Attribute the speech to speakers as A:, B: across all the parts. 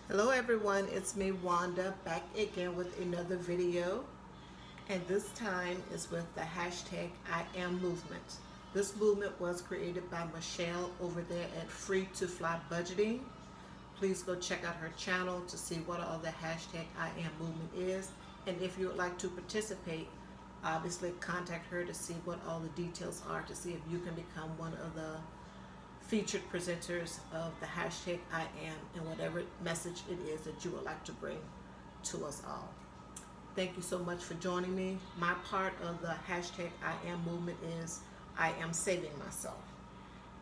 A: Hello everyone, it's me Wanda back again with another video, and this time is with the hashtag I Am Movement. This movement was created by Michelle over there at Free to Fly Budgeting. Please go check out her channel to see what all the hashtag I Am Movement is, and if you would like to participate, obviously contact her to see what all the details are, to see if you can become one of the featured presenters of the hashtag I am and whatever message it is that you would like to bring to us all. Thank you so much for joining me. My part of the hashtag I am movement is I am saving myself.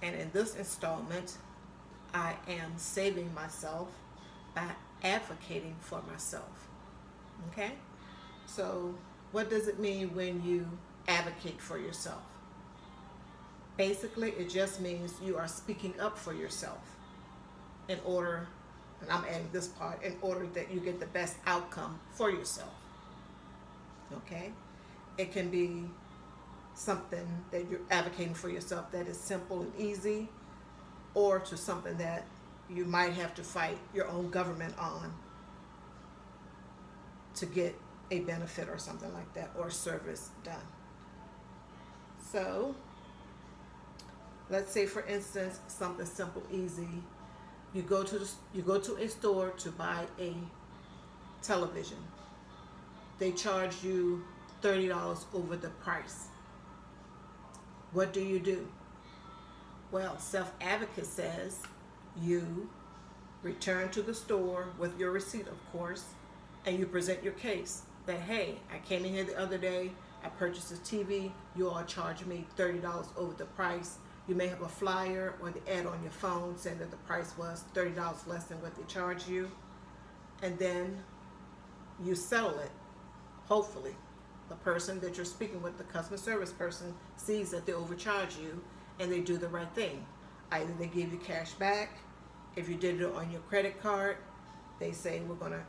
A: And in this installment, I am saving myself by advocating for myself. Okay? So, what does it mean when you advocate for yourself? Basically, it just means you are speaking up for yourself in order, and I'm adding this part, in order that you get the best outcome for yourself. Okay? It can be something that you're advocating for yourself that is simple and easy, or to something that you might have to fight your own government on to get a benefit or something like that, or service done. So, let's say, for instance, something simple, easy. You go to a store to buy a television. They charge you $30 over the price. What do? Well, Self-Advocacy says you return to the store with your receipt, of course, and you present your case that, hey, I came in here the other day, I purchased this TV, you all charged me $30 over the price. You may have a flyer or the ad on your phone saying that the price was $30 less than what they charge you. And then you settle it. Hopefully, the person that you're speaking with, the customer service person, sees that they overcharge you and they do the right thing. Either they give you cash back. If you did it on your credit card, they say we're going to,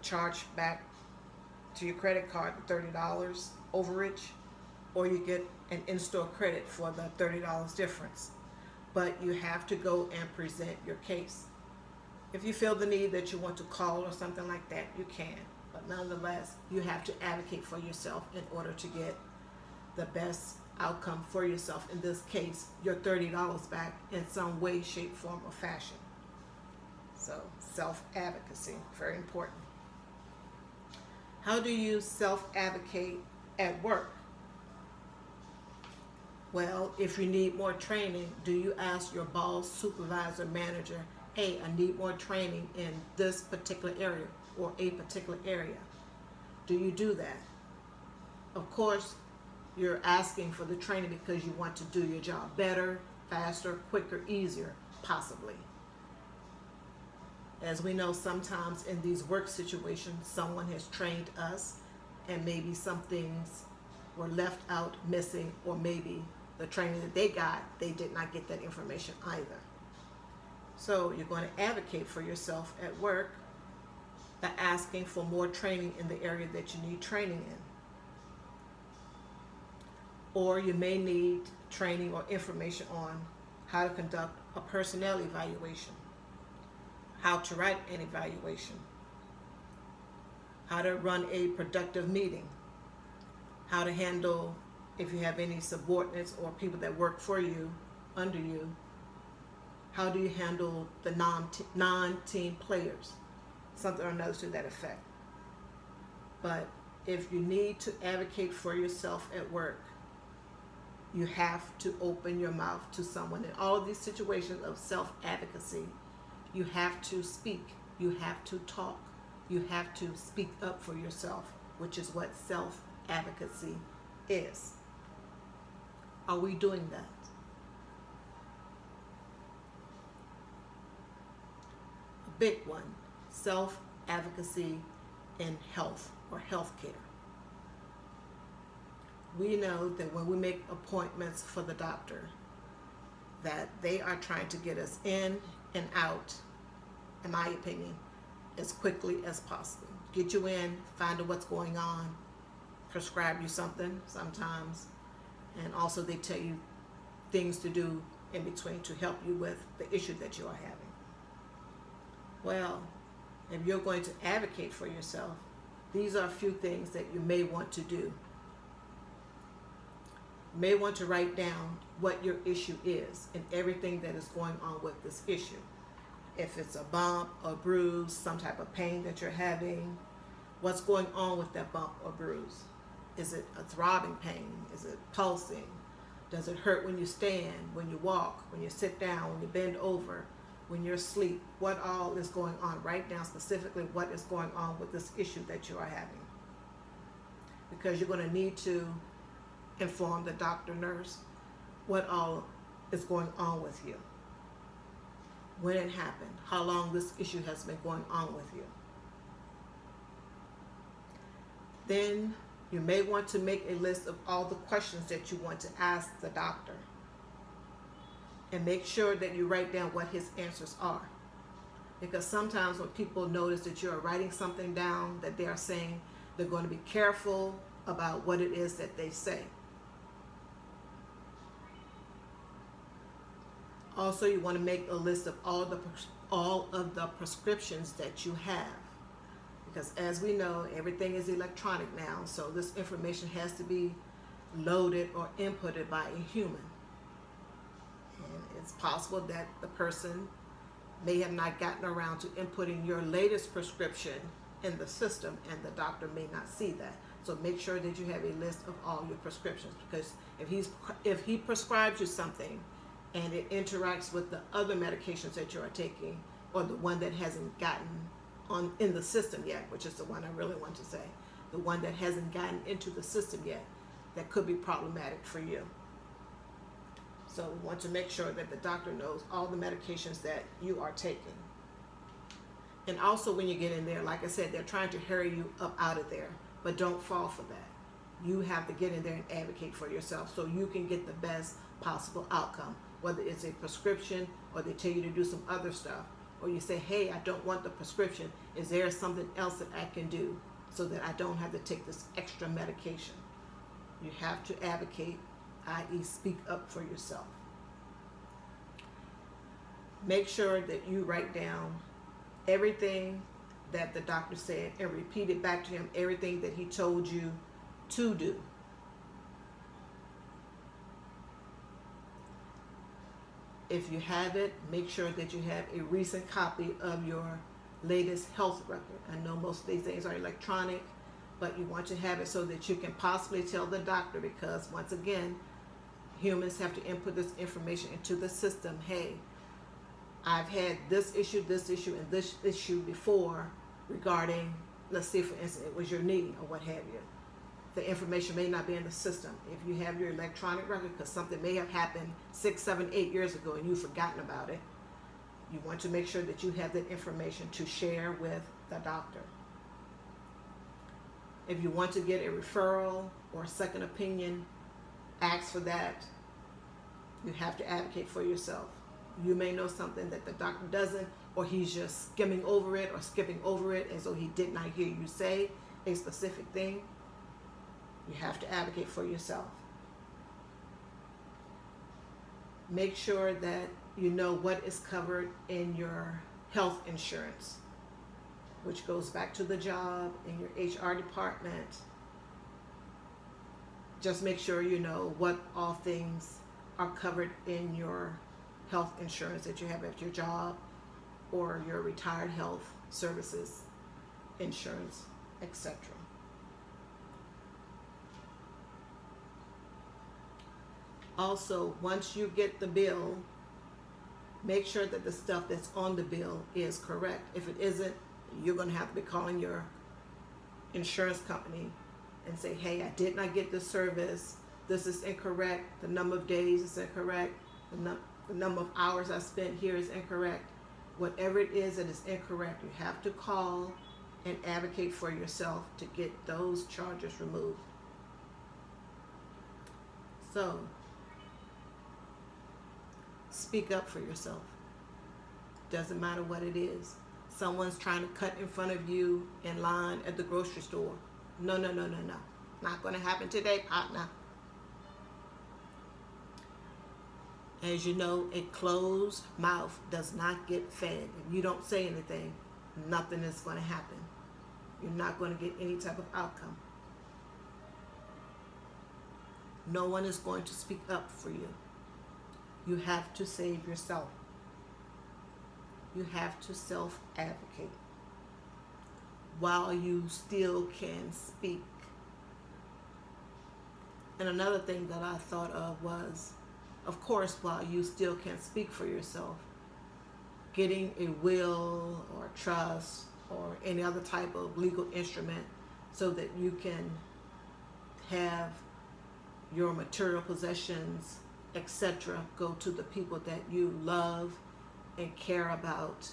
A: charge back to your credit card the $30 overage, or you get an in-store credit for the $30 difference. But you have to go and present your case. If you feel the need that you want to call or something like that, you can. But nonetheless, you have to advocate for yourself in order to get the best outcome for yourself. In this case, your $30 back in some way, shape, form, or fashion. So, self-advocacy, very important. How do you self-advocate at work? Well, if you need more training, do you ask your boss, supervisor, manager, hey, I need more training in this particular area or a particular area? Do you do that? Of course, you're asking for the training because you want to do your job better, faster, quicker, easier, possibly. As we know, sometimes in these work situations, someone has trained us and maybe some things were left out, missing, or maybe the training that they got, they did not get that information either. So you're going to advocate for yourself at work by asking for more training in the area that you need training in. Or you may need training or information on how to conduct a personnel evaluation, how to write an evaluation, how to run a productive meeting, how to handle, if you have any subordinates or people that work for you, under you, how do you handle the non-team players, something or another to that effect. But if you need to advocate for yourself at work, you have to open your mouth to someone. In all of these situations of self-advocacy, you have to speak, you have to talk, you have to speak up for yourself, which is what self-advocacy is. Are we doing that? A big one, self-advocacy in health or healthcare. We know that when we make appointments for the doctor, that they are trying to get us in and out, in my opinion, as quickly as possible. Get you in, find out what's going on, prescribe you something sometimes, and also they tell you things to do in between to help you with the issue that you are having. Well, if you're going to advocate for yourself, these are a few things that you may want to do. You may want to write down what your issue is and everything that is going on with this issue. If it's a bump or bruise, some type of pain that you're having, what's going on with that bump or bruise? Is it a throbbing pain? Is it pulsing? Does it hurt when you stand, when you walk, when you sit down, when you bend over, when you're asleep? What all is going on? Write down specifically what is going on with this issue that you are having. Because you're going to need to inform the doctor, nurse, what all is going on with you. When it happened, how long this issue has been going on with you. Then you may want to make a list of all the questions that you want to ask the doctor. And make sure that you write down what his answers are. Because sometimes when people notice that you are writing something down that they are saying, they're going to be careful about what it is that they say. Also, you want to make a list of all of the prescriptions that you have. Because as we know, everything is electronic now, so this information has to be loaded or inputted by a human. And it's possible that the person may have not gotten around to inputting your latest prescription in the system, and the doctor may not see that. So make sure that you have a list of all your prescriptions, because if he prescribes you something and it interacts with the other medications that you are taking, or the one that hasn't gotten on in the system yet, which is the one I really want to say, the one that hasn't gotten into the system yet, that could be problematic for you. So we want to make sure that the doctor knows all the medications that you are taking. And also when you get in there, like I said, they're trying to hurry you up out of there, but don't fall for that. You have to get in there and advocate for yourself so you can get the best possible outcome, whether it's a prescription or they tell you to do some other stuff. Or you say, hey, I don't want the prescription. Is there something else that I can do so that I don't have to take this extra medication? You have to advocate, i.e. speak up for yourself. Make sure that you write down everything that the doctor said and repeat it back to him, everything that he told you to do. If you have it, make sure that you have a recent copy of your latest health record. I know most of these things are electronic, but you want to have it so that you can possibly tell the doctor, because once again, humans have to input this information into the system. Hey, I've had this issue, and this issue before regarding, let's say for instance, it was your knee or what have you. The information may not be in the system. If you have your electronic record, because something may have happened 6, 7, 8 years ago and you've forgotten about it, you want to make sure that you have that information to share with the doctor. If you want to get a referral or a second opinion, ask for that. You have to advocate for yourself. You may know something that the doctor doesn't, or he's just skimming over it or skipping over it as though he did not hear you say a specific thing. You have to advocate for yourself. Make sure that you know what is covered in your health insurance, which goes back to the job, in your HR department. Just make sure you know what all things are covered in your health insurance that you have at your job or your retired health services insurance, etc. Also, once you get the bill, make sure that the stuff that's on the bill is correct. If it isn't, you're going to have to be calling your insurance company and say, hey, I did not get this service. This is incorrect. The number of days is incorrect. The number of hours I spent here is incorrect. Whatever it is that is incorrect, you have to call and advocate for yourself to get those charges removed. So, speak up for yourself. Doesn't matter what it is. Someone's trying to cut in front of you in line at the grocery store. No. Not going to happen today, partner. As you know, a closed mouth does not get fed. If you don't say anything, nothing is going to happen. You're not going to get any type of outcome. No one is going to speak up for you. You have to save yourself. You have to self-advocate while you still can speak. And another thing that I thought of was, of course, while you still can speak for yourself, getting a will or a trust or any other type of legal instrument so that you can have your material possessions, etc., go to the people that you love and care about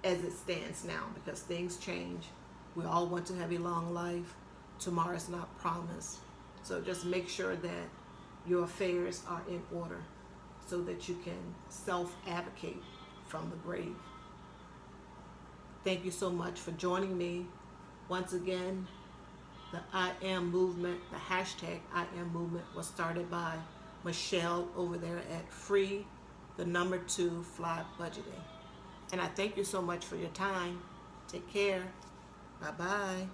A: as it stands now, because things change. We all want to have a long life. Tomorrow is not promised. So just make sure that your affairs are in order so that you can self-advocate from the grave. Thank you so much for joining me. Once again, the I Am Movement, the hashtag I Am Movement was started by Michelle over there at Free, the number 2 Fly Budgeting. And I thank you so much for your time. Take care. Bye-bye.